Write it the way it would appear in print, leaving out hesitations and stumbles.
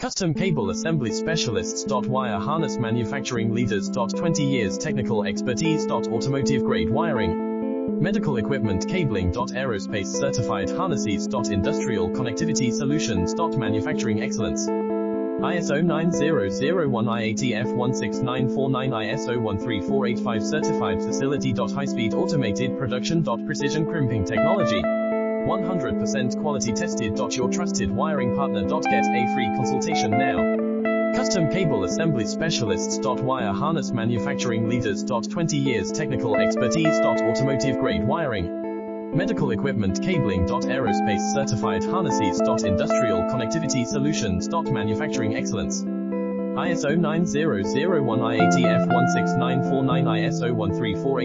Custom Cable Assembly Specialists. Wire Harness Manufacturing Leaders. 20 years Technical Expertise. Automotive Grade Wiring, Medical Equipment Cabling. Aerospace Certified Harnesses. Industrial Connectivity Solutions. Manufacturing Excellence. ISO 9001 IATF 16949 ISO 13485 Certified Facility. High-speed automated production. Precision crimping technology. 100% quality tested. Your trusted wiring partner. Get a free consultation now. Custom Cable Assembly Specialists. Wire Harness Manufacturing Leaders. 20 years Technical Expertise. Automotive Grade Wiring, Medical Equipment Cabling. Aerospace Certified Harnesses. Industrial Connectivity Solutions. Manufacturing Excellence. ISO 9001 IATF 16949 ISO 13485